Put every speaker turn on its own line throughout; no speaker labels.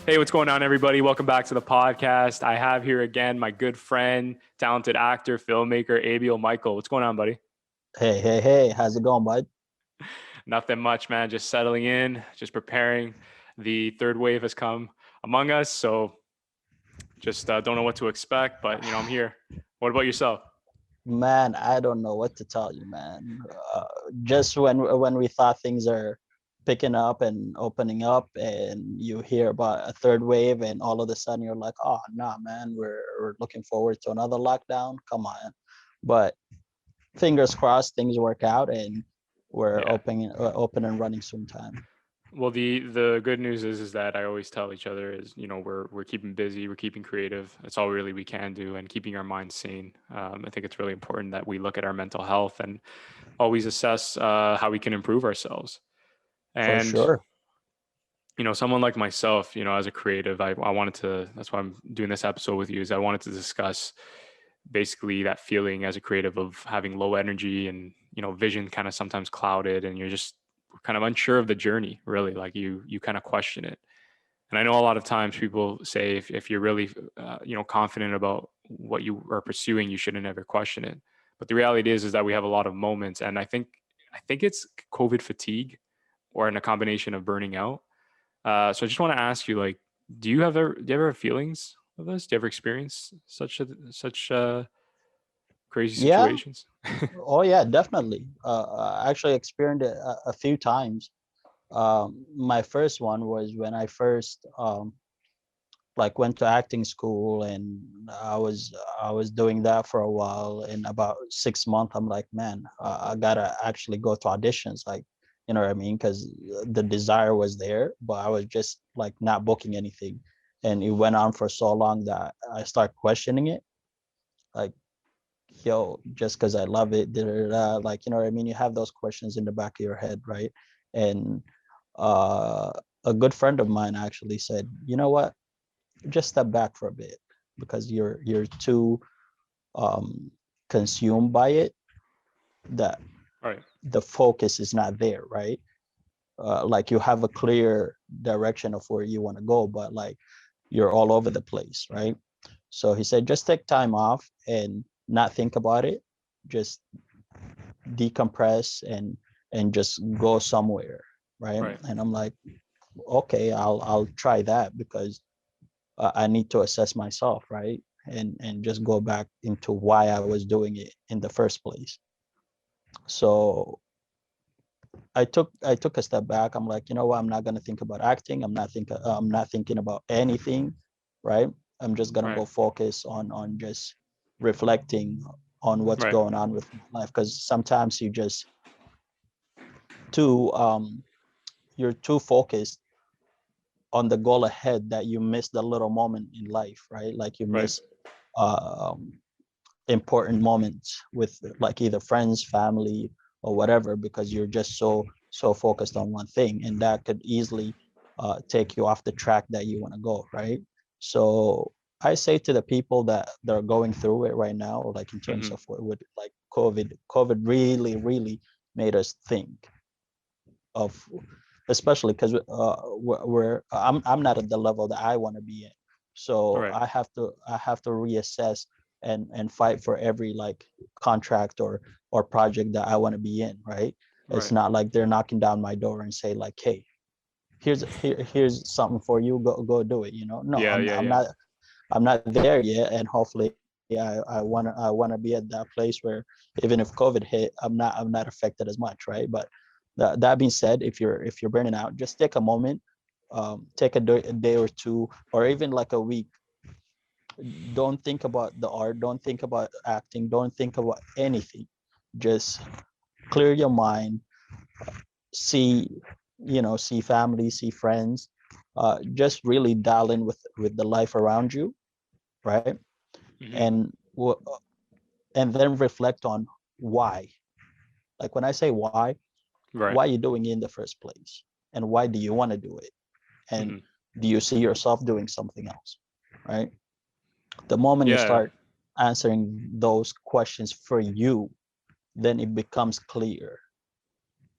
Hey, what's going on, everybody? Welcome back to the podcast. I have here again my good friend, talented actor, filmmaker, Abiel Micheal. What's going on, buddy?
Hey, how's it going, bud?
Nothing much, man. Just settling in, just preparing. The third wave has come among us, so just don't know what to expect, but I'm here. What about yourself?
Man, I don't know what to tell you, man. Just when we thought things are picking up and opening up, and you hear about a third wave, and all of a sudden you're like, oh, nah, man, we're looking forward to another lockdown. Come on, but fingers crossed things work out, and we're
Yeah.
open and running soon time.
Well, the good news is that I always tell each other is we're keeping busy, we're keeping creative. That's all really we can do, and keeping our minds sane. I think it's really important that we look at our mental health and always assess how we can improve ourselves.
For
And
sure.
someone like myself, as a creative, I wanted to. That's why I'm doing this episode with you. Is I wanted to discuss basically that feeling as a creative of having low energy and vision kind of sometimes clouded, and you're just kind of unsure of the journey. Really, like you kind of question it. And I know a lot of times people say if you're really confident about what you are pursuing, you shouldn't ever question it. But the reality is that we have a lot of moments, and I think it's COVID fatigue or in a combination of burning out. So I just want to ask you, like, do you ever have feelings of this? Do you ever experience such crazy
Yeah.
situations?
Oh yeah, definitely. I actually experienced it a few times. My first one was when I first like went to acting school, and I was doing that for a while. In about 6 months, I'm like, man, I gotta actually go to auditions, like, you know what I mean? Because the desire was there, but I was just like not booking anything, and it went on for so long that I start questioning it, like, yo, just because I love it, da, da, da, like, you know what I mean? You have those questions in the back of your head, right? And uh, a good friend of mine actually said, you know what? Just step back for a bit, because you're too um, consumed by it, that
Right,
the focus is not there, right? Like, you have a clear direction of where you want to go, but like you're all over the place, right? So he said, just take time off and not think about it. Just decompress and just go somewhere, right?
right,
And I'm like, okay, I'll try that, because I need to assess myself, right? And just go back into why I was doing it in the first place. So I took a step back. I'm like, you know what? I'm not gonna think about acting. I'm not thinking about anything, right? I'm just gonna
right,
go focus on just reflecting on what's
right,
going on with my life. Because sometimes too you're too focused on the goal ahead, that you miss the little moment in life, right? Like, you
right,
miss um, important moments with, like, either friends, family, or whatever, because you're just so focused on one thing, and that could easily take you off the track that you want to go, right? So I say to the people that they're going through it right now, like in terms
hmm,
of what with like COVID really made us think of, especially because I'm not at the level that I want to be in. So
right,
I have to reassess and fight for every, like, contract or project that I want to be in, right? It's
right.
not like they're knocking down my door and say, like, hey, here's something for you, go do it, no,
Yeah,
i'm
yeah,
i'm
yeah.
not I'm not there yet, and hopefully I want to be at that place where, even if COVID hit, I'm not affected as much, right? But that being said, if you're burning out, just take a moment, take a day or two, or even like a week. Don't think about the art, don't think about acting, don't think about anything. Just clear your mind, see see family, see friends, just really dial in with the life around you, right?
Hmm.
and and then reflect on why. Like, when I say why
Right.
are you doing it in the first place, and why do you want to do it, and
Hmm.
do you see yourself doing something else, right? The moment you
Yeah.
start answering those questions for you, then it becomes clear,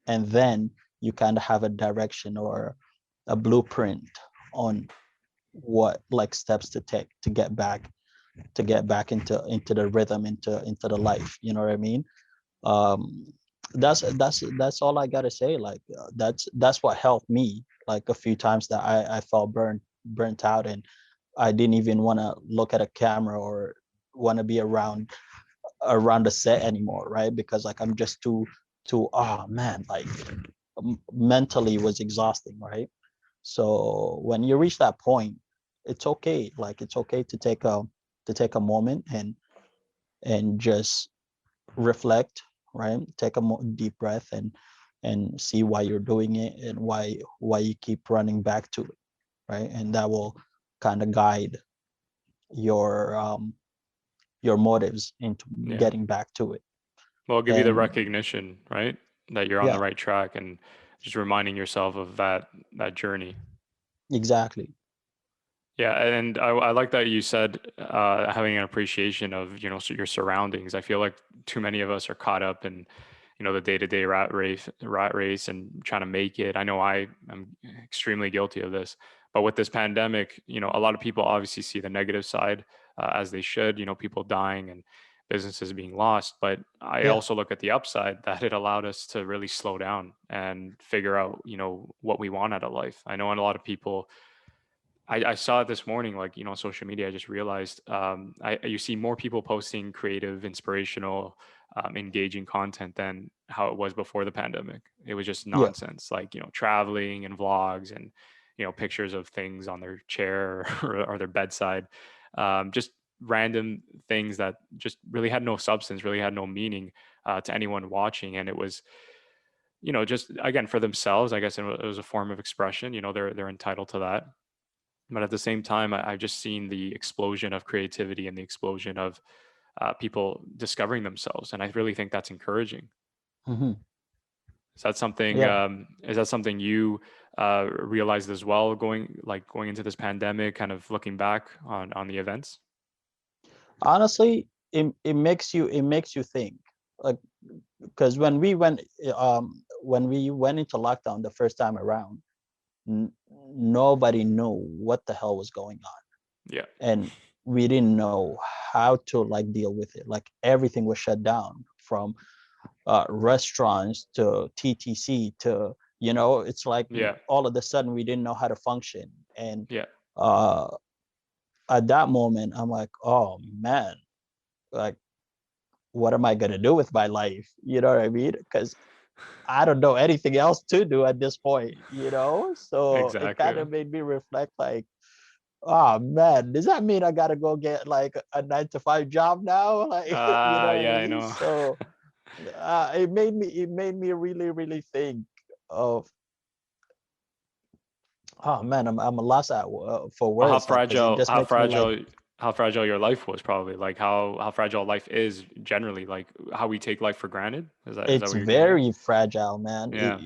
and then you kind of have a direction or a blueprint on what like steps to take to get back into the rhythm, into the life, you know what I mean? um that's all I gotta say. Like that's what helped me, like a few times that I felt burnt out, and I didn't even want to look at a camera or want to be around the set anymore, right? Because like I'm just too, oh man, like mentally was exhausting, right? So when you reach that point, it's okay. Like it's okay to take a moment and just reflect, right? Take a deep breath and see why you're doing it and why you keep running back to it, right? And that will kind of guide your your motives into
Yeah.
getting back to it.
Well, it'll give you the
And
recognition, right? That you're on the
yeah,
right track, and just reminding yourself of that journey.
exactly.
Yeah, and I like that you said having an appreciation of, your surroundings. I feel like too many of us are caught up in, the day-to-day rat race, and trying to make it. I know I am extremely guilty of this. But with this pandemic, a lot of people obviously see the negative side, as they should. People dying and businesses being lost. But I
Yeah.
also look at the upside that it allowed us to really slow down and figure out, what we want out of life. I know a lot of people. I saw it this morning, like, on social media. I just realized you see more people posting creative, inspirational, engaging content than how it was before the pandemic. It was just
Yeah.
nonsense, like, traveling and vlogs and, pictures of things on their chair or their bedside. Just random things that just really had no substance, really had no meaning to anyone watching. And it was, just again for themselves. I guess it was a form of expression. They're entitled to that, but at the same time, I've just seen the explosion of creativity and the explosion of people discovering themselves, and I really think that's encouraging.
Hmm.
Is that something?
Yeah.
Is that something you realized as well, going into this pandemic, kind of looking back on the events?
Honestly, it makes you think. Like because when we went into lockdown the first time around, n- nobody knew what the hell was going on,
Yeah,
and we didn't know how to like deal with it. Like everything was shut down, from restaurants to TTC to, it's like
yeah,
all of a sudden we didn't know how to function. And
yeah.
uh at that moment I'm like, oh man, like what am I gonna do with my life? You know what I mean? Because I don't know anything else to do at this point, you know? So it kind
Exactly.
of made me reflect, like, oh man, does that mean I gotta go get like a 9 to 5 job now? Like, you know what I
Yeah, I
mean?
know.
So it made me really, really think of, oh man, I'm a loss for
Well, how
words, like, because it
fragile,
just
how
makes me like,
fragile, how fragile your life was, probably. Like how fragile life is generally. Like how we take life for granted. Is that
it's
what you're getting at?
very fragile, man.
Yeah,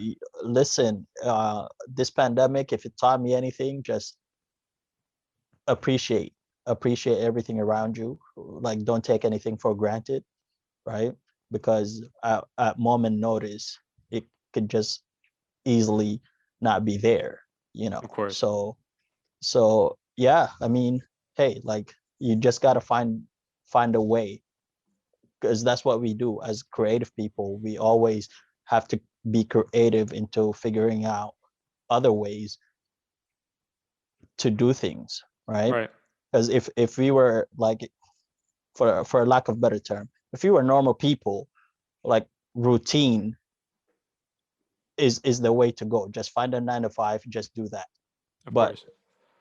Listen, this pandemic, if it taught me anything, just appreciate appreciate everything around you. Like, don't take anything for granted, right? Because at moment notice, it could just easily not be there,
of course.
so yeah, I mean, hey, like, you just got to find a way, because that's what we do as creative people. We always have to be creative into figuring out other ways to do things, right?
Right.
Because if we were like, for lack of better term, if we were normal people, like, routine is the way to go. Just find a 9 to 5, just do that.
Of
But
course.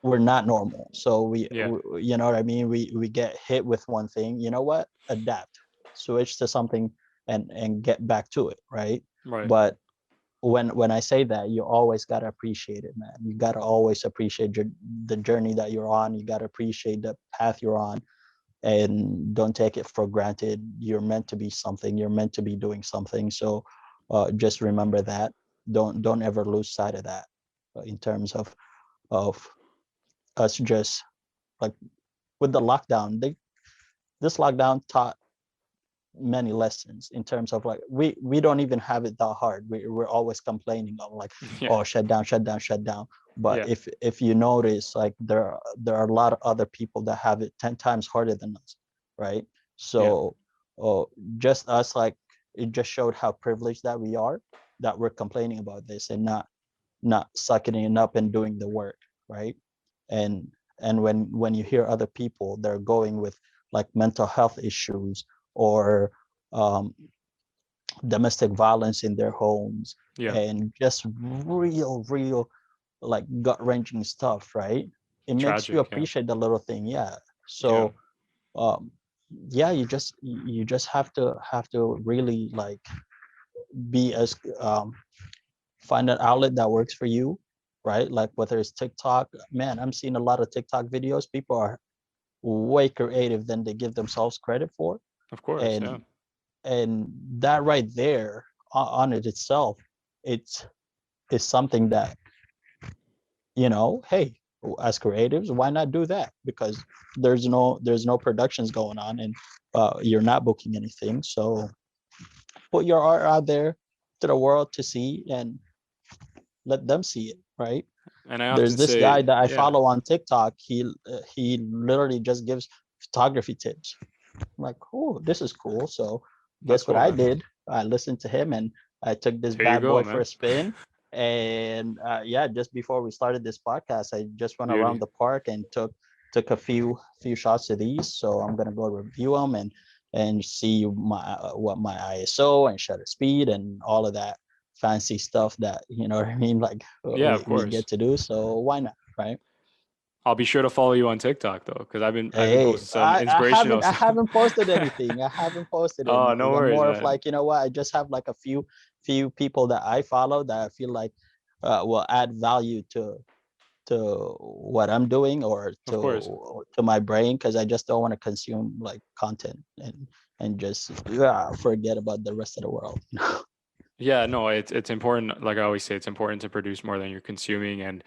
we're not normal, so
Yeah.
you know what I mean, we get hit with one thing, you know what, adapt, switch to something, and get back to it, right?
Right.
But when I say that, you always got to appreciate it, man. You got to always appreciate the journey that you're on. You got to appreciate the path you're on, and don't take it for granted. You're meant to be something, you're meant to be doing something. So just remember that. Don't ever lose sight of that, in terms of us, just like with the lockdown. This lockdown taught many lessons, in terms of, like, we don't even have it that hard. We're always complaining of, like,
Yeah.
oh, shut down, shut down, shut down. But
Yeah.
if you notice, like there are a lot of other people that have it 10 times harder than us, right?
Yeah.
So uh, just us, like, it just showed how privileged that we are, that we're complaining about this and not sucking it up and doing the work, right? and and when you hear other people, they're going with like mental health issues, or um, domestic violence in their homes,
Yeah.
and just real like gut wrenching stuff, right? It makes you
Tragic. Yeah.
appreciate the little thing, yeah.
Yeah.
So um yeah, you just have to really like be as find an outlet that works for you, right? Like whether it's TikTok, man, I'm seeing a lot of TikTok videos. People are way creative than they give themselves credit for.
Of course. Yeah.
And and that right there, on it itself, it's is something that, hey, as creatives, why not do that? Because there's no productions going on, and you're not booking anything. So put your art out there to the world to see, and let them see it, right?
And I
There's
often
this guy
say,
that I
yeah,
follow on TikTok. He literally just gives photography tips. I'm like, oh, this is cool. So
that's
guess what
cool,
I
man.
did? I listened to him, and I took this
There you
bad
go,
boy for
man.
a spin. And yeah, just before we started this podcast, I just went around
Beauty.
the park and took a few shots of these. So I'm gonna go review them and see what my ISO and shutter speed and all of that fancy stuff that, you know what I mean, like
Yeah, of
we
course.
get to do. So why not, right?
I'll be sure to follow you on TikTok though, because I've been
Hey,
posting some
I
inspirational
haven't I
stuff.
haven't posted anything. I haven't posted
Oh, no
anything. I'm
worries,
more of
man.
like, you know what? I just have like a few people that I follow that I feel like will add value to what I'm doing, or
Of course.
to my brain, because I just don't want to consume like content and just, yeah, forget about the rest of the world.
Yeah, no, it's important. Like I always say, it's important to produce more than you're consuming. And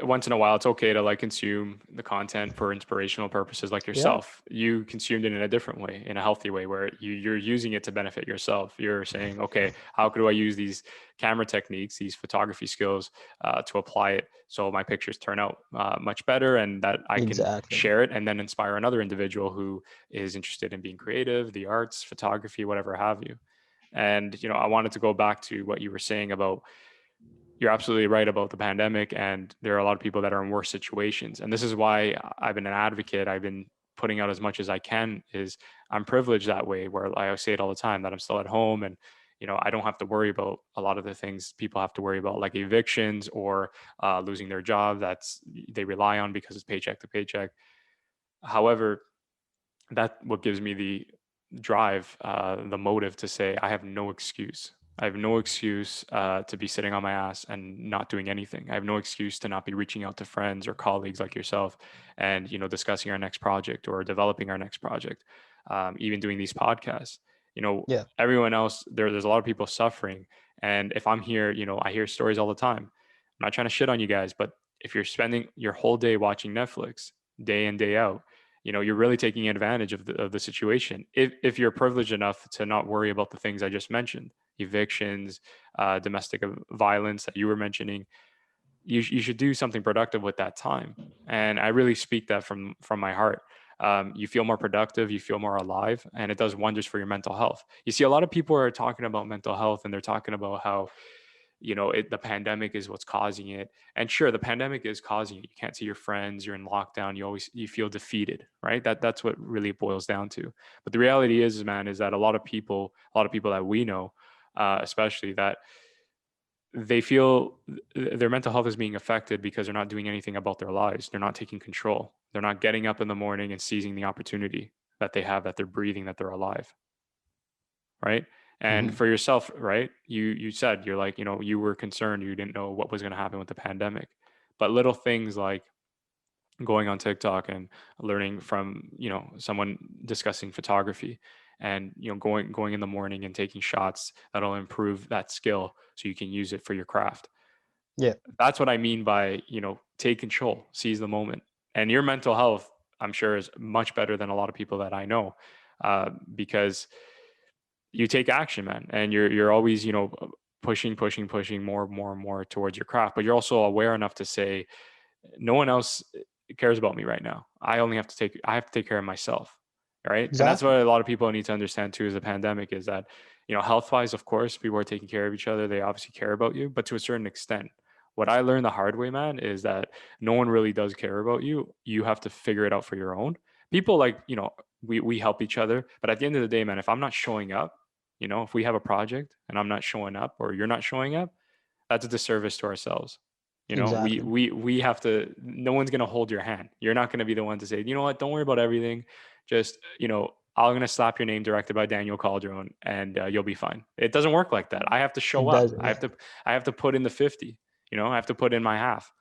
once in a while, it's okay to like consume the content for inspirational purposes, like
Yeah,
yourself. You consumed it in a different way, in a healthy way, where you're using it to benefit yourself. You're saying, okay, how could I use these camera techniques, these photography skills, to apply it so my pictures turn out much better, and that I can
exactly.
share it and then inspire another individual who is interested in being creative, the arts, photography, whatever have you. And I wanted to go back to what you were saying about, you're absolutely right about the pandemic, and there are a lot of people that are in worse situations. And this is why I've been an advocate. I've been putting out as much as I can. Is I'm privileged that way, where I say it all the time that I'm still at home, and I don't have to worry about a lot of the things people have to worry about, like evictions or losing their job that's they rely on because it's paycheck to paycheck. However, that what gives me the drive, the motive to say I have no excuse. I have no excuse to be sitting on my ass and not doing anything. I have no excuse to not be reaching out to friends or colleagues like yourself, and discussing our next project or developing our next project. Even doing these podcasts.
Yeah,
Everyone else there's a lot of people suffering, and if I'm here, I hear stories all the time. I'm not trying to shit on you guys, but if you're spending your whole day watching Netflix, day in day out, you're really taking advantage of the situation. If you're privileged enough to not worry about the things I just mentioned, evictions, domestic violence that you were mentioning, you should do something productive with that time. And I really speak that from my heart. You feel more productive, you feel more alive, and it does wonders for your mental health. You see, a lot of people are talking about mental health, and they're talking about how the pandemic is what's causing it. And sure, the pandemic is causing it. You can't see your friends, you're in lockdown, you feel defeated, right? That's what really it boils down to. But the reality is, man, is that a lot of people that we know, especially, that they feel their mental health is being affected because they're not doing anything about their lives. They're not taking control. They're not getting up in the morning and seizing the opportunity that they have, that they're breathing, that they're alive, right? And
hmm,
for yourself, right? You said, you're like, you were concerned, you didn't know what was going to happen with the pandemic. But little things like going on TikTok and learning from, someone discussing photography, and going in the morning and taking shots that'll improve that skill so you can use it for your craft.
yeah.
That's what I mean by, take control, seize the moment. And your mental health, I'm sure, is much better than a lot of people that I know, because you take action, man, and you're always, pushing more and more towards your craft, but you're also aware enough to say, no one else cares about me right now. I have to take care of myself. Right. And that's what
Exactly.
a lot of people need to understand too, is the pandemic, is that, health wise, of course, people are taking care of each other. They obviously care about you, but to a certain extent. What I learned the hard way, man, is that no one really does care about you. You have to figure it out for your own. People, like, we help each other, but at the end of the day, man, if I'm not showing up, if we have a project and I'm not showing up, or you're not showing up, that's a disservice to ourselves. We
Exactly.
we have to. No one's gonna hold your hand. You're not gonna be the one to say, you know what, don't worry about everything. Just, I'm gonna slap your name, directed by Daniel Calderon, and you'll be fine. It doesn't work like that. I have to show
It
up.
does.
I have to put in the 50. I have to put in my half,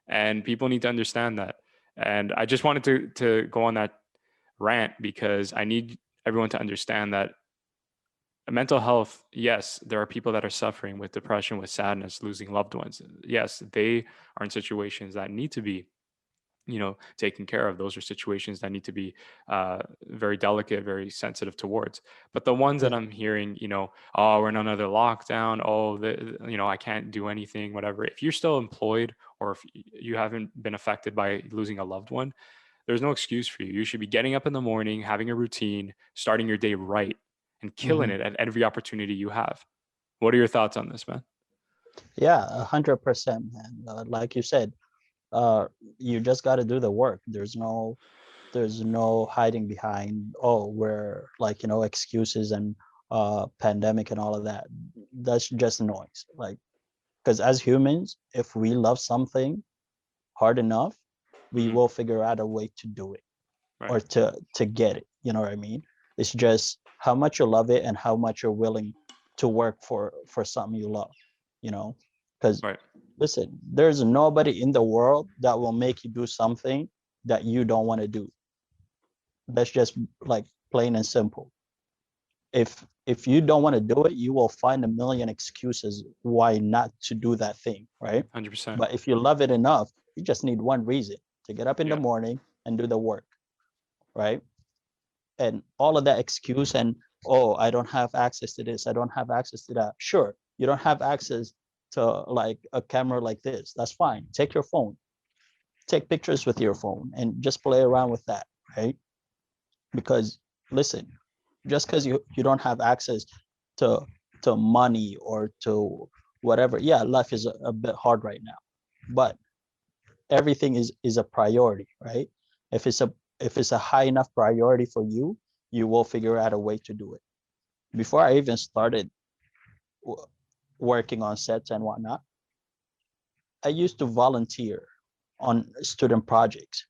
and people need to understand that. And I just wanted to go on that rant because I need everyone to understand that mental health, yes, there are people that are suffering with depression, with sadness, losing loved ones. Yes, they are in situations that need to be, taken care of. Those are situations that need to be very delicate, very sensitive towards. But the ones that
Yeah.
I'm hearing, oh, we're in another lockdown. Oh, I can't do anything, whatever. If you're still employed, or if you haven't been affected by losing a loved one, there's no excuse for you. You should be getting up in the morning, having a routine, starting your day right, and killing
Hmm.
it at every opportunity you have. What are your thoughts on this, man?
Yeah, 100%, man. Like you said, uh, you just got to do the work. There's no hiding behind, oh, we're like, excuses and pandemic and all of that. That's just noise. Like, because as humans, if we love something hard enough, we
Hmm.
will figure out a way to do it,
Right.
or to get it. You know what I mean? It's just how much you love it and how much you're willing to work for something you love. You know, because
Right.
listen, there's nobody in the world that will make you do something that you don't want to do. That's just like plain and simple. If you don't want to do it, you will find a million excuses why not to do that thing, right?
100%.
But if you love it enough, you just need one reason to get up in the
Yeah.
morning and do the work, right? And all of that excuse and, oh, I don't have access to this, I don't have access to that. Sure, you don't have access to like a camera like this. That's fine. Take your phone, take pictures with your phone and just play around with that, right? Because listen, just because you don't have access to money or to whatever, yeah, life is a bit hard right now, but everything is a priority, right? If it's a high enough priority for you, you will figure out a way to do it. Before I even started working on sets and whatnot, I used to volunteer on student projects.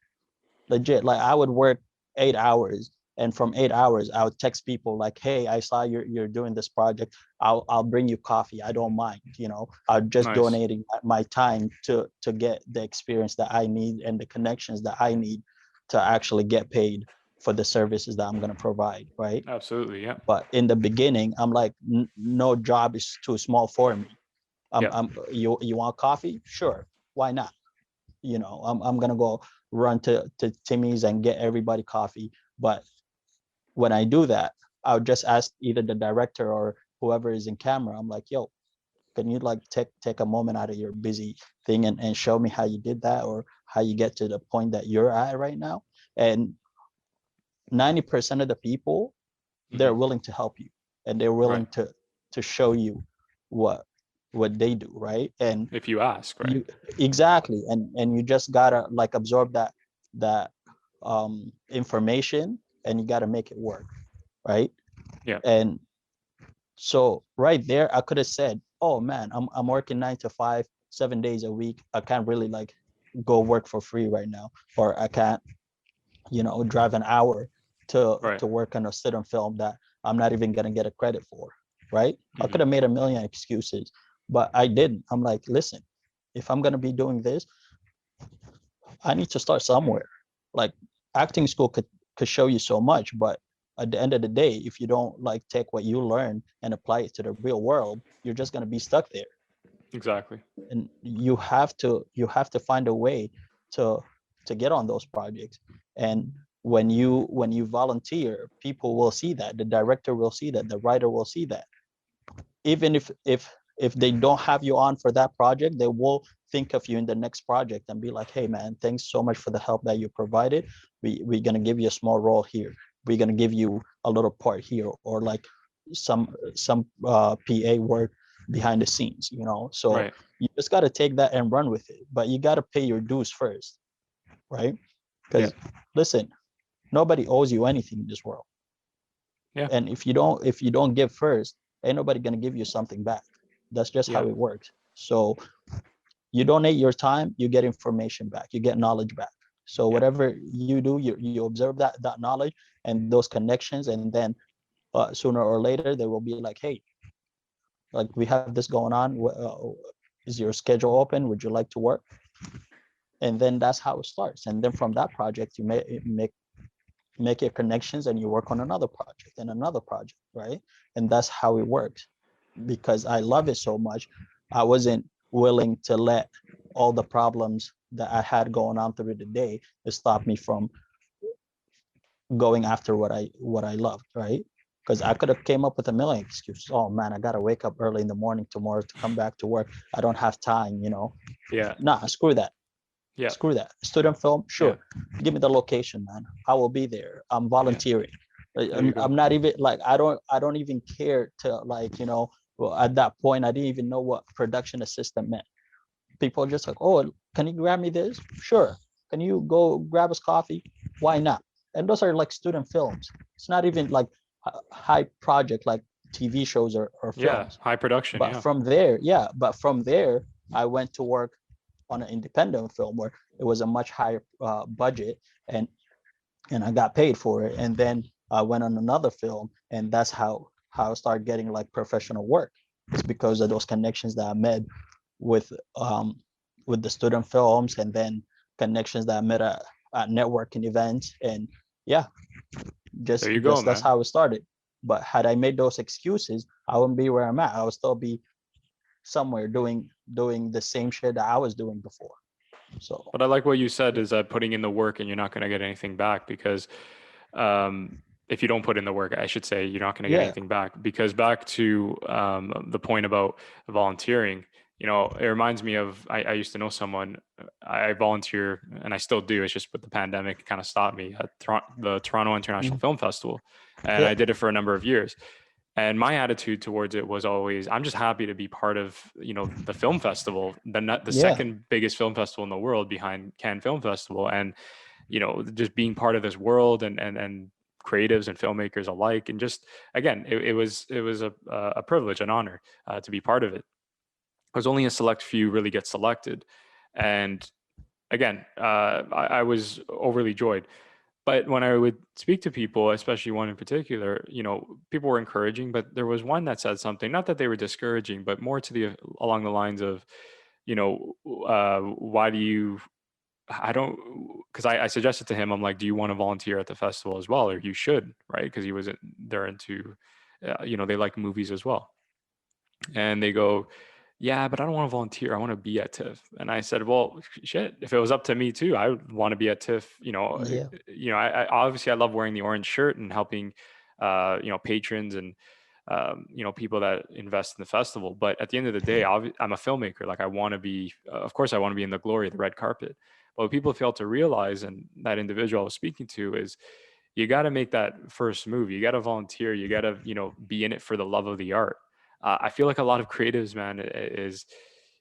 Legit, like I would work 8 hours, and from 8 hours I would text people like, hey, I saw you're doing this project. I'll bring you coffee, I don't mind. I'm just
Nice.
donating my time to get the experience that I need and the connections that I need to actually get paid for the services that I'm going to provide, right?
Absolutely. Yeah.
But in the beginning, I'm like, no job is too small for me.
Yeah.
You want coffee? Sure, why not? I'm gonna go run to Timmy's and get everybody coffee. But when I do that, I'll just ask either the director or whoever is in camera. I'm like, yo, can you like take a moment out of your busy thing and show me how you did that, or how you get to the point that you're at right now? And 90% of the people, they're
Hmm.
willing to help you, and they're
Right.
willing to show you what what they do, right? And
If you ask, right.
you exactly, and you just gotta like absorb that information, and you gotta make it work, right?
Yeah.
And so right there I could have said, oh man, I'm working 9 to 5, 7 days a week. I can't really like go work for free right now, or I can't drive an hour
Right.
to work on a sit-on film that I'm not even gonna get a credit for, right? I could
Hmm.
have made a million excuses, but I didn't. I'm like, listen, if I'm gonna be doing this, I need to start somewhere. Like acting school could show you so much, but at the end of the day, if you don't like take what you learn and apply it to the real world, you're just gonna be stuck there.
Exactly.
And you have to find a way to get on those projects. And when you volunteer, people will see that, the director will see that, the writer will see that. Even if if they don't have you on for that project, they will think of you in the next project and be like, hey man, thanks so much for the help that you provided. We're gonna give you a small role here. We're gonna give you a little part here, or like some PA work behind the scenes, you know. So
Right.
you just got to take that and run with it, but you got to pay your dues first, right?
Yeah.
Because listen, nobody owes you anything in this world,
Yeah.
and if you don't give first, ain't nobody gonna give you something back. That's just
Yeah.
how it works. So you donate your time, you get information back, you get knowledge back. So
Yeah.
whatever you do, you observe that knowledge and those connections, and then sooner or later they will be like, hey, like we have this going on. Is your schedule open? Would you like to work? And then that's how it starts. And then from that project, you make your connections and you work on another project and another project, right? And that's how it works. Because I love it so much, I wasn't willing to let all the problems that I had going on through the day stop me from going after what I loved, right? Because I could have came up with a million excuses. Oh man, I gotta wake up early in the morning tomorrow to come back to work. I don't have time.
Yeah.
Nah, screw that.
Yeah.
Screw that. Student film,
Yeah.
sure. Give me the location, man. I will be there. I'm
Yeah.
volunteering.
There you go.
I'm not even like I don't even care to well, at that point I didn't even know what production assistant meant. People are just like, oh, can you grab me this? Sure. Can you go grab us coffee? Why not? And those are like student films. It's not even like high project like TV shows or
Yeah.
films.
High production.
But
Yeah.
from there, yeah, but from there, I went to work on an independent film where it was a much higher budget, and I got paid for it. And then I went on another film, and that's how I started getting like professional work. It's because of those connections that I made with um with the student films, and then connections that I met at networking events, and yeah,
There
just
you go,
just that's
man.
how it started. But had I made those excuses, I wouldn't be where I'm at. I would still be somewhere doing the same shit that I was doing before. So
But I like what you said is that putting in the work and you're not going to get anything back because um, if you don't put in the work, I should say you're not going to get
yeah.
anything back. Because back to the point about volunteering, it reminds me of I used to know someone. I volunteer and I still do. It's just with the pandemic, it kind of stopped me at the Toronto International
Mhm.
Film Festival, and I
Yeah.
did it for a number of years. And my attitude towards it was always, I'm just happy to be part of, the film festival, the
Yeah.
second biggest film festival in the world behind Cannes Film Festival, and just being part of this world and creatives and filmmakers alike, and just again, it was a privilege, an honor to be part of it. There's only a select few really get selected, and again, I was overly joyed. But when I would speak to people, especially one in particular, people were encouraging, but there was one that said something, not that they were discouraging, but more to the along the lines of, why do you, I don't, because I suggested to him, I'm like, do you want to volunteer at the festival as well? Or you should, right? Because he wasn't, they're into, they like movies as well. And they go, yeah, but I don't want to volunteer. I want to be at TIFF. And I said, well, shit, if it was up to me too, I would want to be at TIFF.
Yeah.
I obviously I love wearing the orange shirt and helping, patrons and, people that invest in the festival. But at the end of the day, I'm a filmmaker. Like I want to be, of course, I want to be in the glory of the red carpet. But what people fail to realize, and that individual I was speaking to, is you got to make that first move. You got to volunteer. You got to, be in it for the love of the art. I feel like a lot of creatives, man, is,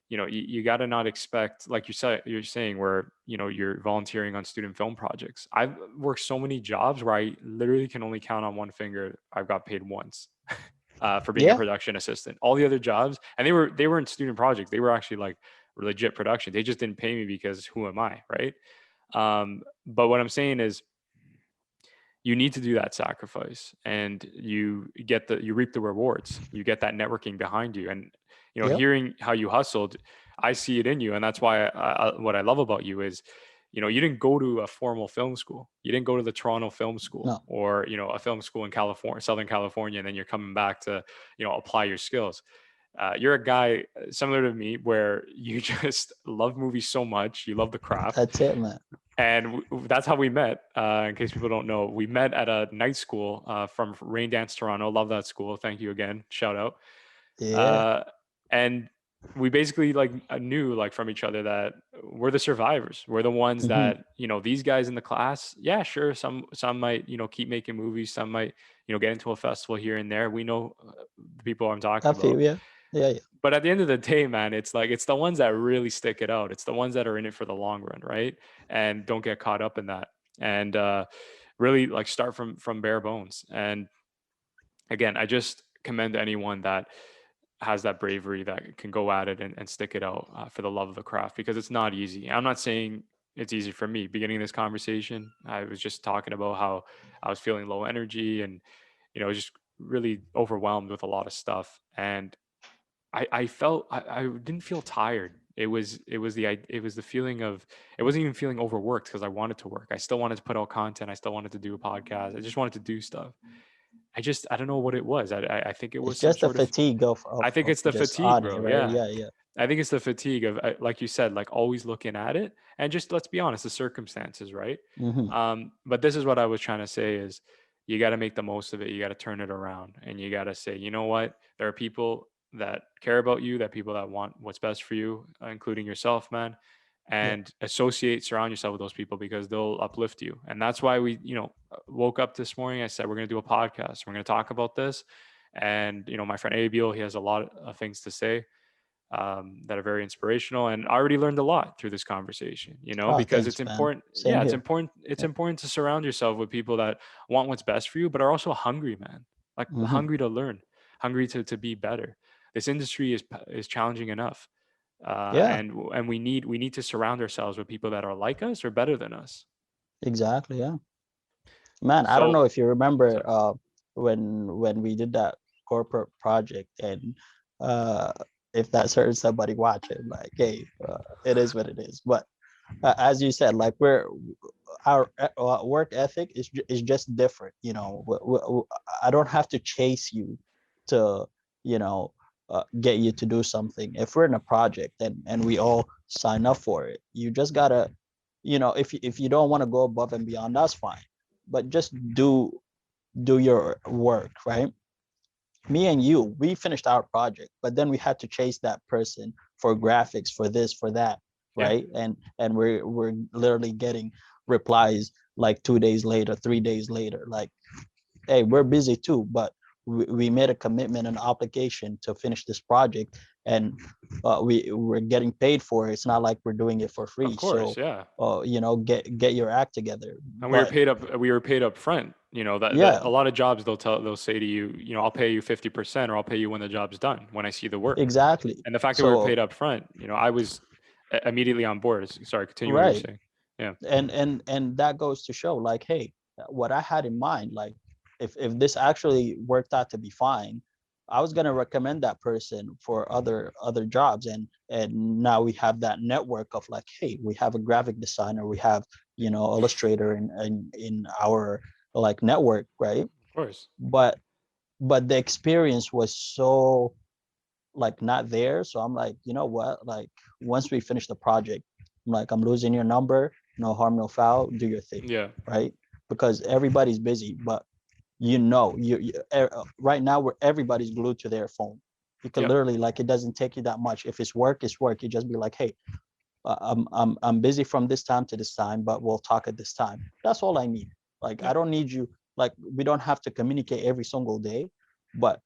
you got to not expect, like you're saying, where, you're volunteering on student film projects. I've worked so many jobs where I literally can only count on one finger. I've got paid once for being a
Yeah.
production assistant. All the other jobs, and they were in student projects. They were actually like legit production. They just didn't pay me because who am I, right? But what I'm saying is you need to do that sacrifice, and you reap the rewards. You get that networking behind you, and
Yep.
hearing how you hustled, I see it in you. And that's why what I love about you is, you didn't go to a formal film school. You didn't go to the Toronto Film School,
No.
or a film school in California, Southern California, and then you're coming back to apply your skills. You're a guy similar to me, where you just love movies so much, you love the craft,
That's it, man.
and that's how we met. In case people don't know, we met at a night school from Rain Dance Toronto. Love that school. Thank you again. Shout out.
Yeah.
Uh, And we basically like knew like from each other that we're the survivors. We're the ones
Hmm.
that, these guys in the class, yeah, sure, some might, keep making movies, some might, get into a festival here and there. We know the people I'm
I
talking
feel,
about.
yeah, yeah, yeah.
But at the end of the day, man, it's like it's the ones that really stick it out. It's the ones that are in it for the long run, right? And don't get caught up in that. And really like start from bare bones. And again, I just commend anyone that has that bravery that can go at it and stick it out for the love of the craft, because it's not easy. I'm not saying it's easy for me. Beginning this conversation, I was just talking about how I was feeling low energy and, just really overwhelmed with a lot of stuff. And I felt I didn't feel tired. It was the feeling of, it wasn't even feeling overworked because I wanted to work. I still wanted to put out content. I still wanted to do a podcast. I just wanted to do stuff. I don't know what it was. I think it
It's
was some
just the
sort of,
fatigue
I think
of
it's the
just
fatigue,
on it,
bro.
right?
Yeah.
Yeah, yeah.
I think it's the fatigue of, like you said, like always looking at it and just let's be honest, the circumstances, right?
Hmm.
But this is what I was trying to say is you got to make the most of it. You got to turn it around and you got to say, you know what? There are people that care about you, that people that want what's best for you, including yourself, man.
Yeah,
And surround yourself with those people because they'll uplift you. And that's why we, woke up this morning. I said, we're going to do a podcast. We're going to talk about this. And, my friend Abiel, he has a lot of things to say that are very inspirational. And I already learned a lot through this conversation,
oh,
because it's
thanks, man.
important.
Same
Yeah, it's
here.
important. It's
Yeah.
important to surround yourself with people that want what's best for you, but are also hungry, man. Like
Hmm.
hungry to learn, hungry to be better. This industry is challenging enough,
Yeah,
and we need to surround ourselves with people that are like us or better than us.
exactly. Yeah. Man, I don't
So,
know if you
what's
remember
up?
when we did that corporate project, and uh if that's hurt somebody watching, like, hey, it is what it is. But as you said, like, our work ethic is just different. I don't have to chase you to, get you to do something. If we're in a project and we all sign up for it, you just gotta, if you don't want to go above and beyond, that's fine, but just do your work, right? Me and you, we finished our project, but then we had to chase that person for graphics, for this, for that,
Yeah,
right? And we're literally getting replies like 2 days later, 3 days later, like, hey, we're busy too, but we made a commitment, an obligation to finish this project, and we're getting paid for it. It's not like we're doing it for
of
free.
course.
So,
Yeah.
get your act together.
And
But
we were paid up front. That
yeah,
a lot of jobs they'll say to you, I'll pay you 50% or I'll pay you when the job's done, when I see the work.
exactly.
And the fact that we were paid
So,
up front, I was immediately on board. Sorry, continue what you're
right.
saying. Yeah.
And that goes to show, like, hey, what I had in mind, like, if this actually worked out to be fine, I was going to recommend that person for other jobs. And now we have that network of, like, hey, we have a graphic designer, we have, illustrator in our, like, network, right?
Of course.
but but the experience was so, like, not there. So I'm like, you know what? Like, once we finish the project, I'm like, I'm losing your number. No harm, no foul. Do your thing,
Yeah.
right? Because everybody's busy, but right now where everybody's glued to their phone. You could
Yep.
literally, like, it doesn't take you that much. If it's work, it's work. You just be like, hey, I'm busy from this time to this time, but we'll talk at this time. That's all I need. Like, I
Yep.
don't need you. Like, we don't have to communicate every single day, but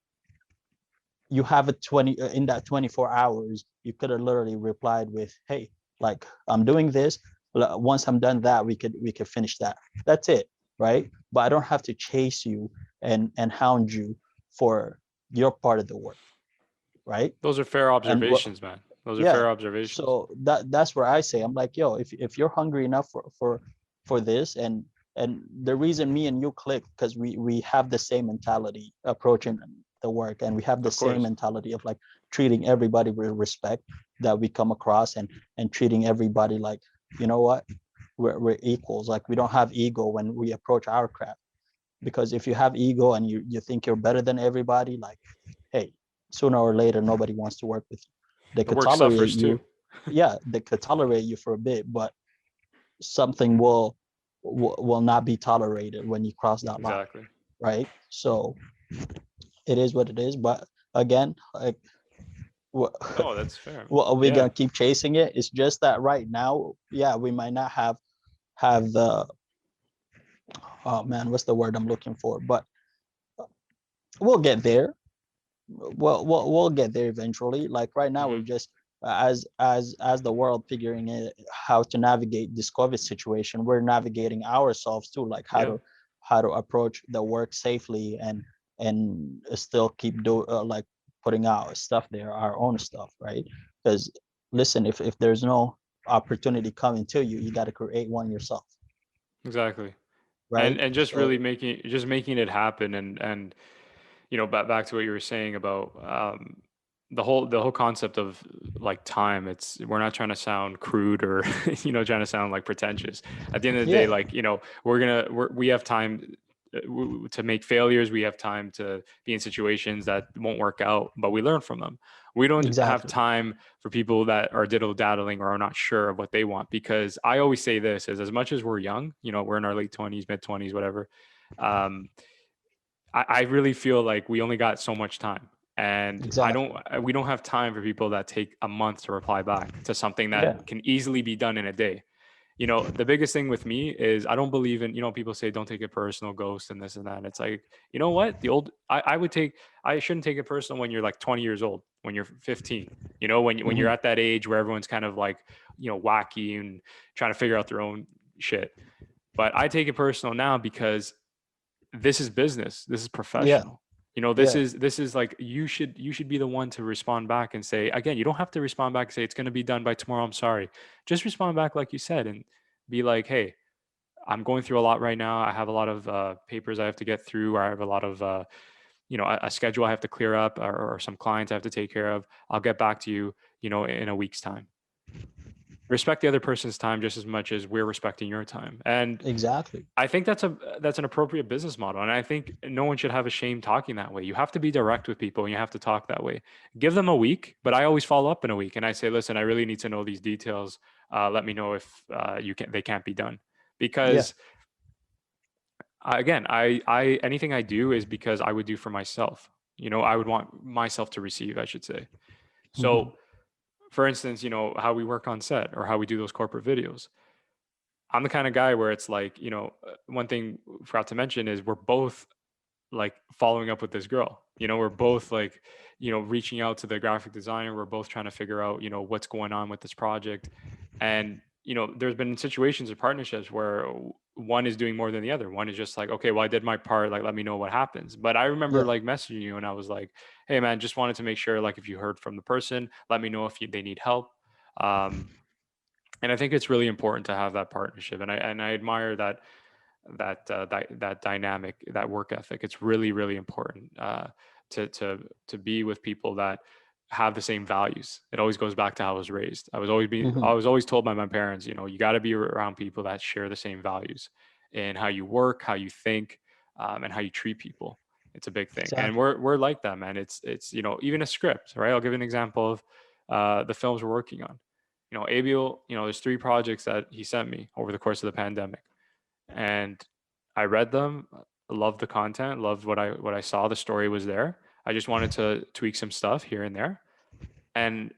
you have a 20 in that 24 hours, you could have literally replied with, hey, like, I'm doing this. Once I'm done that, we could finish that. That's it, right? But I don't have to chase you and hound you for your part of the work, right?
Those are fair
And what
observations, man. Those are
Yeah.
fair observations.
So that's where I say, I'm like, yo, if you're hungry enough for this, and the reason me and you click, because we have the same mentality approaching the work, and we have the
Of
same
course.
mentality of, like, treating everybody with respect that we come across, and treating everybody like, you know what, we're equals. Like, we don't have ego when we approach our craft, because if you have ego and you think you're better than everybody, like, hey, sooner or later nobody wants to work with you. They
The
could
work
tolerate
suffers too.
you. Yeah, they could tolerate you for a bit, but something will not be tolerated when you cross that line,
Exactly.
right? So it is what it is. But again, like, What,
No, that's fair.
what are we
Yeah.
gonna keep chasing it? It's just that right now, yeah, we might not have the, oh man, what's the word I'm looking for? But we'll get there. We'll get there eventually. Like right now, we're
Hmm.
just as the world figuring it how to navigate this COVID situation, we're navigating ourselves too, like
Yeah.
how to approach the work safely and still keep like putting out stuff there, our own stuff, right? Because listen, if there's no opportunity coming to you, you got to create one yourself,
Exactly.
right?
And just really
So
making it happen, and back to what you were saying about the whole concept of like time. It's We're not trying to sound crude or trying to sound like pretentious. At the end of the day,
yeah,
like we have time to make failures. We have time to be in situations that won't work out, but we learn from them. We don't have
exactly.
time for people that are diddle daddling or are not sure of what they want, because I always say this is, as much as we're young, we're in our late 20s, mid 20s, whatever. um, I really feel like we only got so much time. And
Exactly.
we don't have time for people that take a month to reply back to something
Yeah.
that can easily be done in a day. The biggest thing with me is I don't believe in, people say don't take it personal, ghost, and this and that. And it's like, you know what? I shouldn't take it personal when you're like 20 years old, when you're 15, when you're
Hmm.
at that age where everyone's kind of like, wacky and trying to figure out their own shit. But I take it personal now because this is business. This is
Yeah.
professional.
Yeah.
This is like, you should be the one to respond back and say, again, you don't have to respond back and say it's going to be done by tomorrow, I'm sorry. Just respond back like you said, and be like, hey, I'm going through a lot right now. I have a lot of papers I have to get through. Or I have a lot of a schedule I have to clear up, or some clients I have to take care of. I'll get back to you, in a week's time. Respect the other person's time just as much as we're respecting your time. And
Exactly.
I think that's an appropriate business model, and I think no one should have a shame talking that way. You have to be direct with people, and you have to talk that way. Give them a week, but I always follow up in a week, and I say, "Listen, I really need to know these details. Let me know if they can't be done."
Yeah.
Because again, anything I do is because I would do for myself. I would want myself to receive, I should say.
Hmm.
So, for instance, how we work on set or how we do those corporate videos. I'm the kind of guy where it's like, one thing I forgot to mention is we're both like following up with this girl. We're both like, reaching out to the graphic designer. We're both trying to figure out, what's going on with this project. And, there's been situations or partnerships where one is doing more than the other. One is just like, okay, well, I did my part. Like, let me know what happens. But I remember
Yeah.
like messaging you, and I was like, hey, man, just wanted to make sure, like, if you heard from the person, let me know if they need help. Um, and I think it's really important to have that partnership. And I admire that dynamic, that work ethic. It's really, really important to be with people that have the same values. It always goes back to how I was raised.
Hmm.
I was always told by my parents, you got to be around people that share the same values in how you work, how you think, and how you treat people. It's a big thing, and
Exactly.
we're like that, man. It's even a script, right? I'll give you an example of the films we're working on. Abiel, there's 3 projects that he sent me over the course of the pandemic, and I read them, loved the content, loved what I saw. The story was there. I just wanted to tweak some stuff here and there. And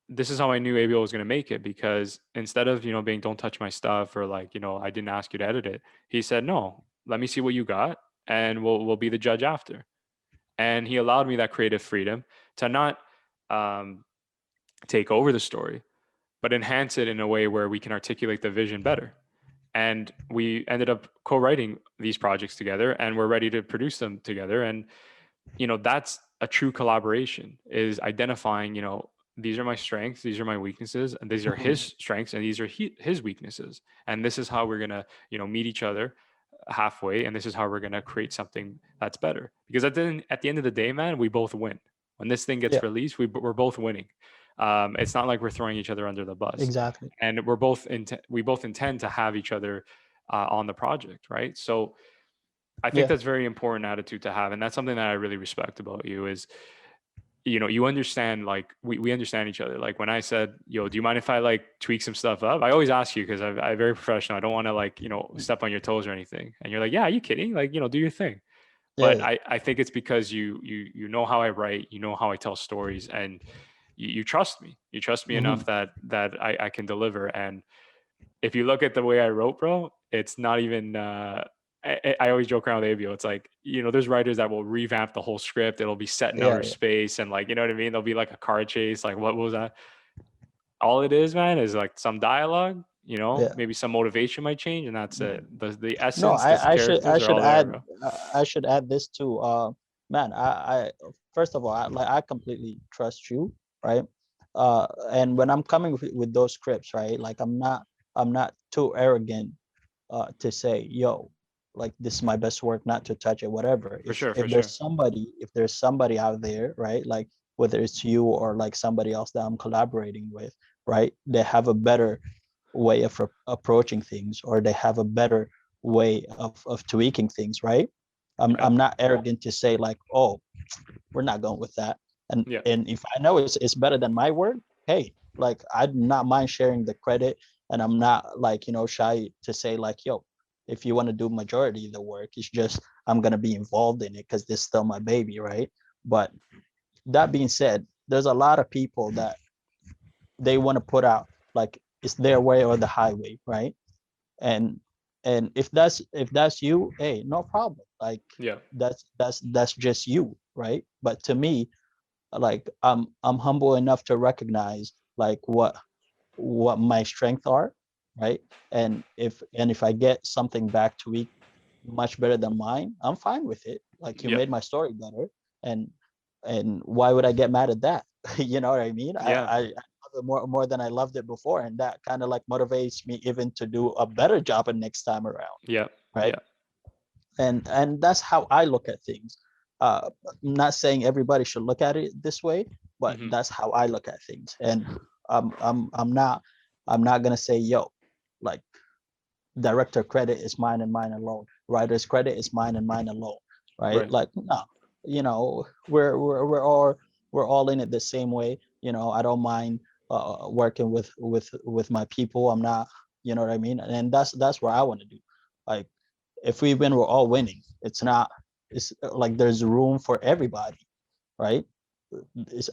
this is how I knew Abiel was going to make it, because instead of, being don't touch my stuff, or like, I didn't ask you to edit it, he said, no, let me see what you got, and we'll be the judge after. And he allowed me that creative freedom to not um, take over the story, but enhance it in a way where we can articulate the vision better. And we ended up co-writing these projects together, and we're ready to produce them together. And that's a true collaboration, is identifying, these are my strengths, these are my weaknesses, and these are his
Hmm.
strengths, and these are his weaknesses, and this is how we're going to meet each other halfway, and this is how we're going to create something that's better. Because at the end of the day, man, we both win. When this thing gets
Yeah.
released, we're both winning. It's not like we're throwing each other under the bus,
Exactly.
and we both intend to have each other on the project, right? So I think
Yeah.
that's very important attitude to have, and that's something that I really respect about you. Is you understand, like, we understand each other. Like when I said, yo, do you mind if I like tweak some stuff up? I always ask you because I'm very professional. I don't want to like step on your toes or anything. And you're like, yeah, are you kidding? Like, do your thing.
Yeah.
But
Yeah.
I think it's because you know how I write, you know how I tell stories, and you trust me. You trust me
Hmm.
enough that I can deliver. And if you look at the way I wrote, bro, it's not even. I always joke around with Abiel. It's like, there's writers that will revamp the whole script. It'll be set in
Yeah,
outer
yeah,
space, and like, you know what I mean. There'll be like a car chase. Like, what was that? All it is, man, is like some dialogue.
yeah.
Maybe some motivation might change, and that's it. The
No,
essence, the
I
characters are
should
all there,
add
bro.
I should add this too. Man, I first of all, I completely trust you, right? And when I'm coming with those scripts, right? Like I'm not too arrogant to say, yo, like this is my best work, not to touch it, whatever.
For
If
sure, for sure.
if there's somebody out there, right? Like whether it's you or like somebody else that I'm collaborating with, right? They have a better way of approaching things, or they have a better way of tweaking things, right?
Right.
I'm not arrogant to say like, oh, we're not going with that.
Yeah.
And if I know it's better than my work, hey, like I do not mind sharing the credit, and I'm not like, shy to say like, yo, if you want to do majority of the work, it's just I'm gonna be involved in it because this is still my baby, right? But that being said, there's a lot of people that they want to put out like it's their way or the highway, right? and and if that's you, hey, no problem. Like
Yeah.
that's just you, right? But to me, like I'm humble enough to recognize like what my strengths are, right? And if I get something back to week much better than mine, I'm fine with it. Like you
Yeah.
made my story better, and and why would I get mad at that? You know what I mean?
Yeah.
I love it more than I loved it before, and that kind of like motivates me even to do a better job the next time around,
Yeah.
right?
Yeah.
And that's how I look at things. I'm not saying everybody should look at it this way, but
Hmm.
that's how I look at things. And I'm not gonna say, yo, like director credit is mine and mine alone. Writer's credit is mine and mine alone, right?
Right.
Like no, we're all in it the same way. I don't mind working with my people. I'm not, you know what I mean? And that's where I want to do. Like if we win, we're all winning. It's like there's room for everybody, right?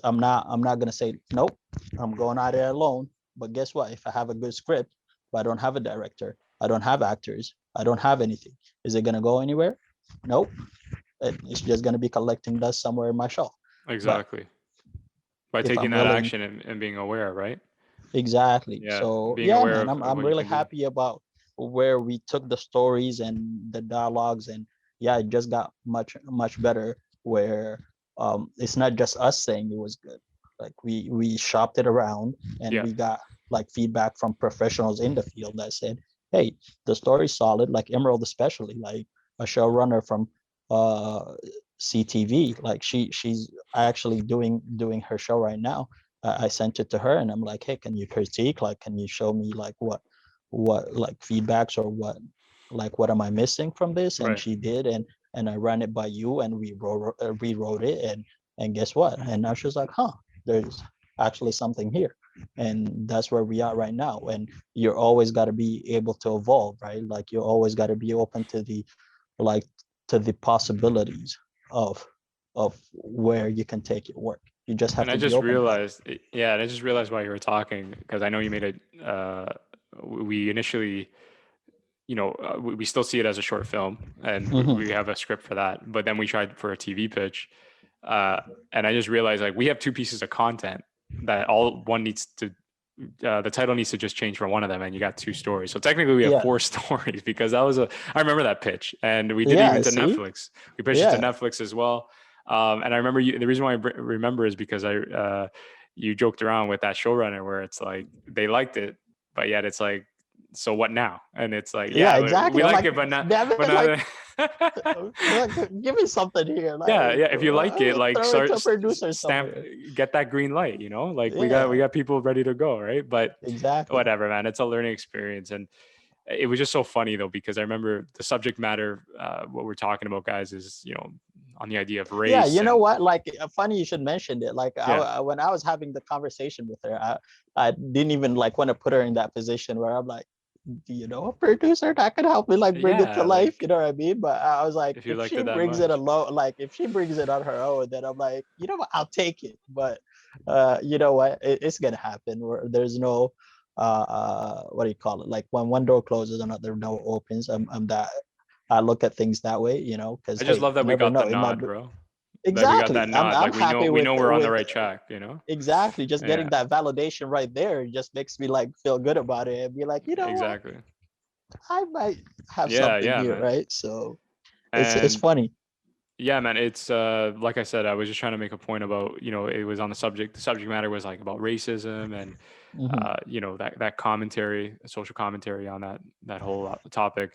I'm not gonna say nope. I'm going out there alone. But guess what? If I have a good script, but I don't have a director, I don't have actors, I don't have anything, is it gonna go anywhere? Nope. It's just gonna be collecting dust somewhere in my shelf. But
Exactly. By
if
taking
I'm
that
willing,
action and being aware, right?
exactly.
Yeah.
So
Being
yeah,
aware
man,
of
I'm
what you
really
can do.
happy about where we took the stories and the dialogues, and yeah, it just got much better. Where it's not just us saying it was good. Like we shopped it around, and
Yeah.
we got like feedback from professionals in the field that said, hey, the story's solid. Like Emerald, especially like a showrunner from uh CTV, like she's actually doing her show right now. I sent it to her, and I'm like, hey, can you critique? Like, can you show me like what like feedbacks, or what am I missing from this? And
Right.
she did, and I ran it by you, and we rewrote it, and guess what? And now she's like, huh, there's actually something here, and that's where we are right now. And you're always got to be able to evolve, right? Like you always got to be open to the like to the possibilities of where you can take your work. You just have
And I
to be
just
open about it.
realized, yeah, and I just realized while you were talking, because I know you made it, we initially, we still see it as a short film, and we
Hmm.
have a script for that. But then we tried for a TV pitch, uh, and I just realized like we have two pieces of content that all one needs to, the title needs to just change for one of them, and you got two stories. So technically, we have
Yeah.
four stories because that was a. I remember that pitch, and we did it
Yeah.
even to
See.
Netflix. We pitched it to
Yeah.
Netflix as well. And I remember the reason why I remember is because you joked around with that showrunner where it's like they liked it, but yet it's like, so what now? And it's like,
Yeah.
yeah, we
Exactly. I'm
like
like,
it, but not,
damn
but
it! Like,
not.
like, give me something here.
Yeah,
Like,
yeah. If you like it, like
throw it
start
to a producer
stamp,
somewhere.
get that green light. Like we
Yeah.
got people ready to go, right? But
Exactly.
whatever, man. It's a learning experience, and it was just so funny though because I remember the subject matter. What we're talking about, guys, is on the idea of
Yeah.
race
You know
and
what? Like, funny you should mention it. Like,
yeah,
when I was having the conversation with her, I didn't even like want to put her in that position where I'm like, do you know a producer that could help me like bring it to
yeah.
life? You
Like
know what I mean? But I was like,
if you
if
liked
she
it that
brings it
much,
alone, like if she brings it on her own, then I'm like, you know what, I'll take it. But You know what? It's gonna happen. Where there's no, what do you call it? Like when one door closes, another door opens. I'm that. I look at things that way, you know, because
I just
hey,
love
you
that we
never
got the
know. It might
nod,
be
bro. That we got that
exactly.
nod.
I'm
Like
happy
we know we're on the
with
right track, you know?
exactly. Just
Yeah,
getting that validation right there just makes me like feel good about it and be like, you know what?
exactly.
I might have
Yeah,
something
yeah,
here,
man.
right? So it's
And
funny.
yeah, man, it's like I said, I was just trying to make a point about, it was on the subject matter was like about racism and
Hmm.
that commentary, social commentary on that whole topic.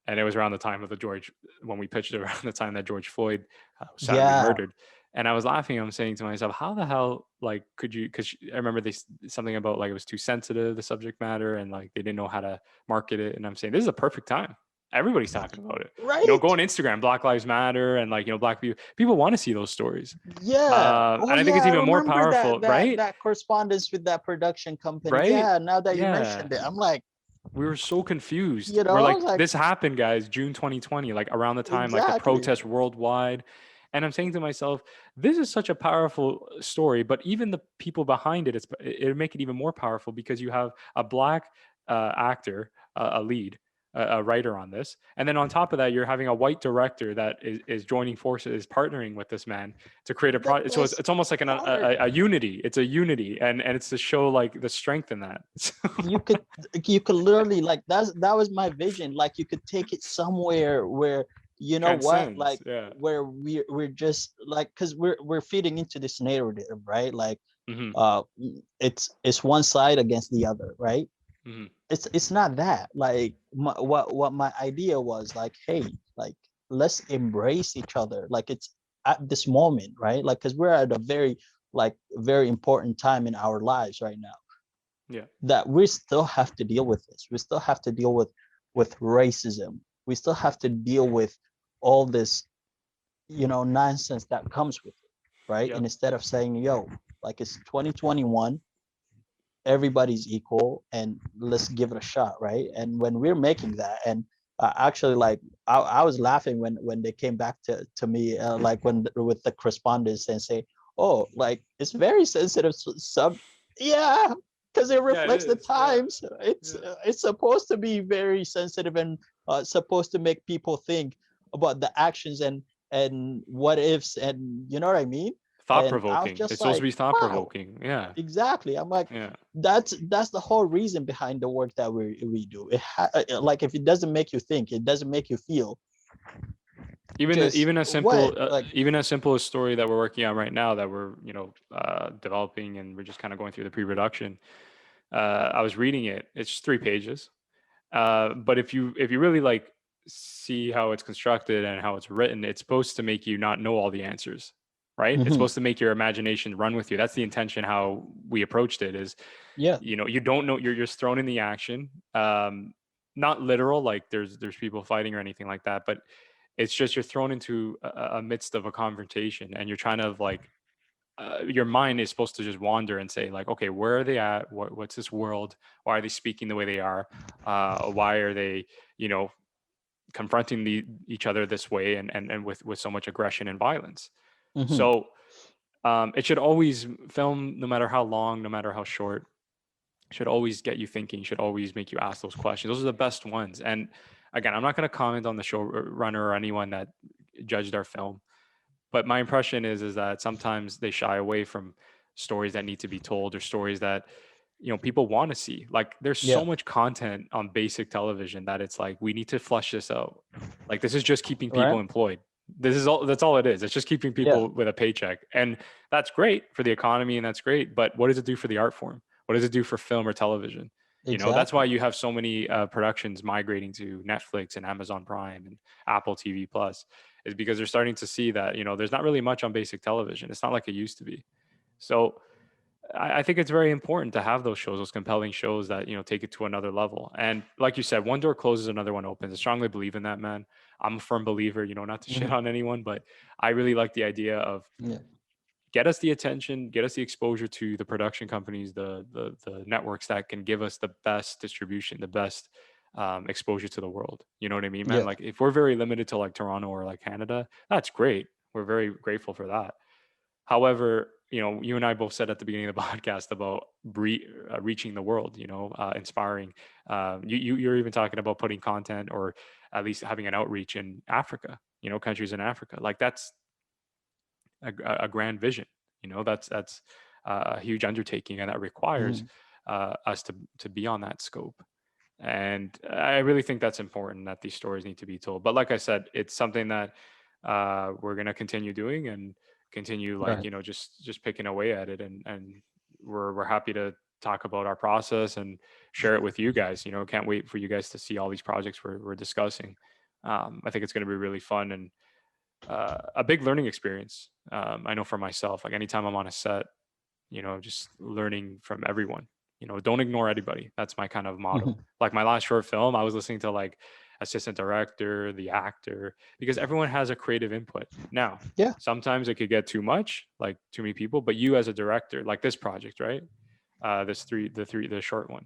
And it was around the time of the George when we pitched it around the time that George Floyd was sadly
Yeah,
murdered. And I was laughing. I'm saying to myself, how the hell like could you? Because I remember something about like it was too sensitive the subject matter, and like they didn't know how to market it. And I'm saying this is a perfect time. Everybody's talking about it. Go
right.
on Instagram, Black Lives Matter, and like Black people want to see those stories.
Yeah. Oh
And I think
yeah,
it's
I
even more
remember
powerful, right?
that correspondence with that production company.
Right?
Yeah, now that you
Yeah.
mentioned it, I'm like,
We were so confused.
you
We're
know,
like,
like
this happened, guys, June 2020, like around the time, like the
exactly.
protests worldwide. And I'm saying to myself, this is such a powerful story, but even the people behind it, it'll make it even more powerful because you have a black actor, a lead, a writer on this. And then on top of that, you're having a white director that is joining forces, is partnering with this man to create a
The
project. So
best
it's almost like
part,
a unity. It's a unity. And it's to show like the strength in that.
you could you could literally like that was my vision. Like you could take it somewhere where you know what,
Transcends.
like
Yeah.
where we're just like because we're feeding into this narrative, right? Like
Hmm.
it's one side against the other, right?
Hmm.
It's not that like what my idea was like, hey, like let's embrace each other like it's at this moment, right? Like because we're at a very important time in our lives right now
Yeah.
that we still have to deal with this. We still have to deal with racism. We still have to deal with all this, nonsense that comes with it, right?
Yep.
And instead of saying, yo, like it's 2021, everybody's equal and let's give it a shot, right? And when we're making that, and actually, like I was laughing when they came back to me, like when with the correspondence and say, oh, like it's very sensitive sub, yeah, because it
Yeah, it
reflects the
is. Yeah.
times. It's
Yeah.
it's supposed to be very sensitive and supposed to make people think about the actions and what ifs, and you know what I mean.
Thought
And I was
provoking.
just
It's supposed to
like,
be thought
wow,
provoking. Yeah.
exactly. I'm like,
Yeah.
that's the whole reason behind the work that we do. Like if it doesn't make you think, it doesn't make you feel. Just what like
Even as simple a story that we're working on right now that we're developing and we're just kind of going through the pre-production. I was reading it. It's just 3 pages. But if you really like see how it's constructed and how it's written, it's supposed to make you not know all the answers, right? It's
mhm,
supposed to make your imagination run with you. That's the intention. How we approached it is,
yeah,
you don't know, you're just thrown in the action. Not literal, like there's people fighting or anything like that, but it's just you're thrown into a midst of a confrontation, and you're trying to like your mind is supposed to just wander and say like, okay, where are they at? What's this world? Why are they speaking the way they are? Why are they, you know, confronting each other this way and with so much aggression and violence?
mhm,
So it should always film, no matter how long, no matter how short, should always get you thinking. Should always make you ask those questions. Those are the best ones. And again, I'm not going to comment on the showrunner or anyone that judged our film, but my impression is that sometimes they shy away from stories that need to be told or stories that people want to see. Like there's
yeah,
so much content on basic television that it's like we need to flush this out. Like this is just keeping people
right,
employed. That's all it is. It's just keeping
yeah,
people with a paycheck, and that's great for the economy and that's great, but what does it do for the art form? What does it do for film or television? That's why
exactly,
you have so many productions migrating to Netflix and Amazon Prime and Apple TV Plus, is because they're starting to see that there's not really much on basic television. It's not like it used to be. So I think it's very important to have those shows, those compelling shows that take it to another level. And like you said, one door closes, another one opens. I strongly believe in that, man. I'm a firm believer. Not to shit
mhm,
on anyone, but I really like the idea of
yeah,
get us the attention, get us the exposure to the production companies, the networks that can give us the best distribution, the best exposure to the world. You know what I mean, man?
yeah,
Like if we're very limited to like Toronto or like Canada, that's great. We're very grateful for that. However, you and I both said at the beginning of the podcast about reaching the world, inspiring. You're even talking about putting content, or at least having an outreach in Africa, countries in Africa. Like that's a grand vision. That's a huge undertaking, and that requires
Mhm.
us to be on that scope. And I really think that's important, that these stories need to be told. But like I said, it's something that we're gonna continue doing, and continue, like,
Right.
just picking away at it, and we're happy to talk about our process and share it with you guys. Can't wait for you guys to see all these projects we're discussing. I think it's going to be really fun, and a big learning experience. I know for myself, like anytime I'm on a set, just learning from everyone. Don't ignore anybody. That's my kind of motto.
Mhm.
Like my last short film, I was listening to like assistant director, the actor, because everyone has a creative input. Now,
Yeah.
sometimes it could get too much, like too many people, but you as a director, like this project, right? The short one.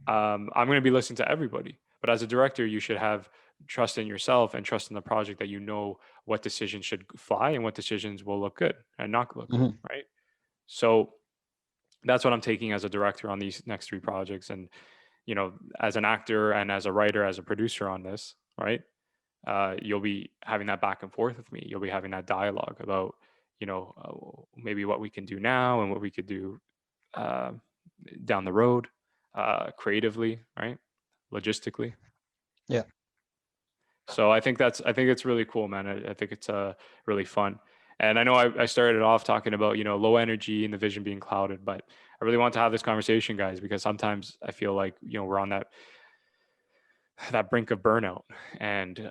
I'm going to be listening to everybody, but as a director, you should have trust in yourself and trust in the project, that what decisions should fly and what decisions will look good and not look good,
Mhm.
right? So that's what I'm taking as a director on these next three projects. And, as an actor and as a writer, as a producer on this, right? You'll be having that back and forth with me. You'll be having that dialogue about, maybe what we can do now and what we could do uh, down the road, creatively, right? Logistically.
Yeah.
So I think it's really cool, man. I think it's really fun. And I know I started off talking about, low energy and the vision being clouded, but I really want to have this conversation, guys, because sometimes I feel like, we're on that brink of burnout. And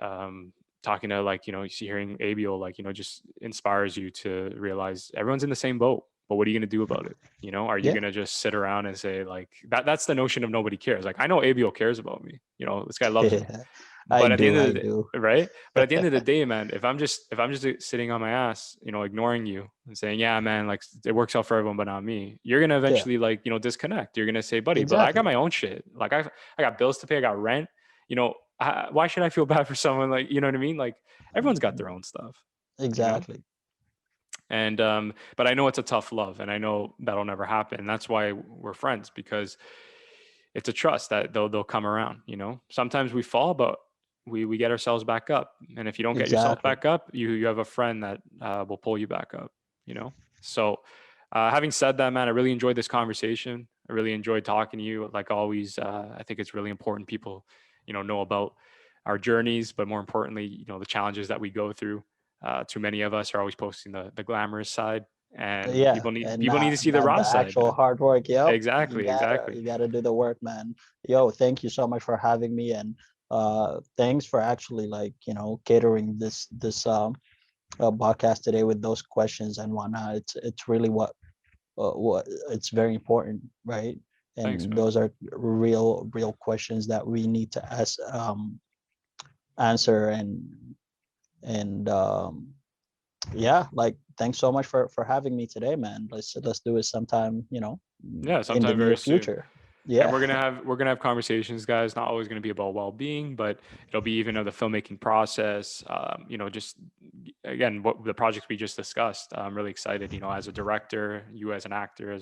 talking to, like, hearing Abiel, like, just inspires you to realize everyone's in the same boat. But what are you going to do about it? Are you
Yeah.
going to just sit around and say, like, that's the notion of nobody cares. Like, I know Abiel cares about me. This guy loves me.
Yeah. I
But at the end
do.
of
I
the day,
do.
right? But at the end of the day, man, if I'm just sitting on my ass, ignoring you and saying, yeah, man, like it works out for everyone, but not me, you're gonna
Yeah.
eventually, like, disconnect. You're gonna say, buddy, but I got
Exactly.
my own shit. Like I got bills to pay, I got rent. Why should I feel bad for someone, like, you know what I mean? Like everyone's got their own stuff, you know?
Exactly.
And but I know it's a tough love, and I know that'll never happen. And that's why we're friends, because it's a trust that they'll come around. Sometimes we fall, but we get ourselves back up. And if you don't get yourself
Exactly.
back up, you have a friend that will pull you back up. So having said that, man, I really enjoyed this conversation. I really enjoyed talking to you. Like always, I think it's really important people know about our journeys, but more importantly, the challenges that we go through. Too many of us are always posting the glamorous side, and
Yeah,
people need to
and
see the
not
raw
the
side,
actual
man.
hard work. Yep,
Exactly, exactly.
you gotta do the work, man. Yo, thank you so much for having me, and thanks for actually, like, catering this podcast today with those questions and whatnot. It's really what it's very important, right?
Thanks,
And
man.
those are real questions that we need to answer, and yeah, like, thanks so much for having me today, man. Let's do it sometime,
Yeah,
in the
sometime
near
very soon.
future.
And
Yeah.
we're gonna have conversations, guys. Not always gonna be about well-being, but it'll be even of the filmmaking process. Just again, what the projects we just discussed. I'm really excited. As a director, you as an actor,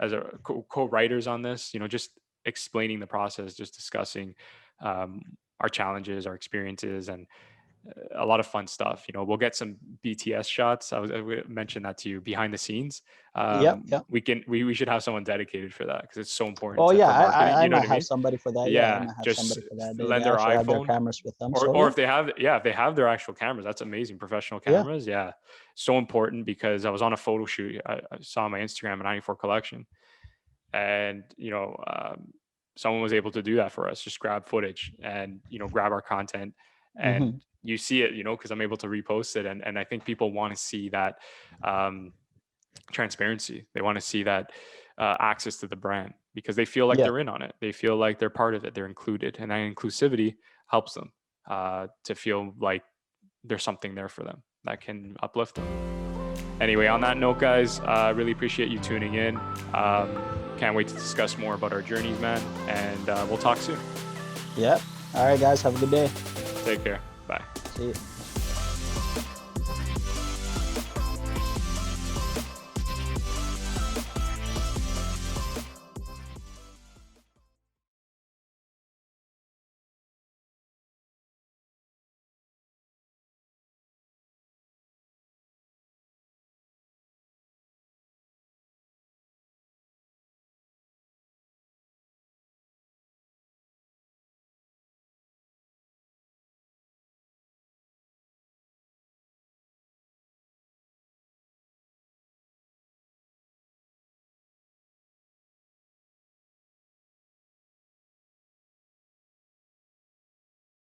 as a co-writers on this. Just explaining the process, just discussing um, our challenges, our experiences, and a lot of fun stuff. We'll get some BTS shots. I mentioned that to you, behind the scenes.
Yep, yep.
We should have someone dedicated for that, because it's so important
Oh yeah,
for marketing.
I
You know what
might
I
have
mean?
somebody for that. Yeah, I
Yeah,
might have
just
somebody for that. They
lend their
actually have their
iPhone,
cameras with them.
or
So
or
yeah.
if they have their actual cameras, that's amazing. Professional
Yeah.
cameras, yeah, so important, because I was on a photo shoot. I saw on my Instagram a '94 collection, and someone was able to do that for us, just grab footage and grab our content, and
Hmm.
you see it, because I'm able to repost it, and I think people want to see that um, transparency. They want to see that access to the brand, because they feel like
Yeah.
they're in on it, they feel like they're part of it, they're included, and that inclusivity helps them to feel like there's something there for them that can uplift them. Anyway, on that note, guys, I really appreciate you tuning in. Can't wait to discuss more about our journeys, man. And we'll talk soon.
Yeah. All right, guys. Have a good day.
Take care. Bye.
See you.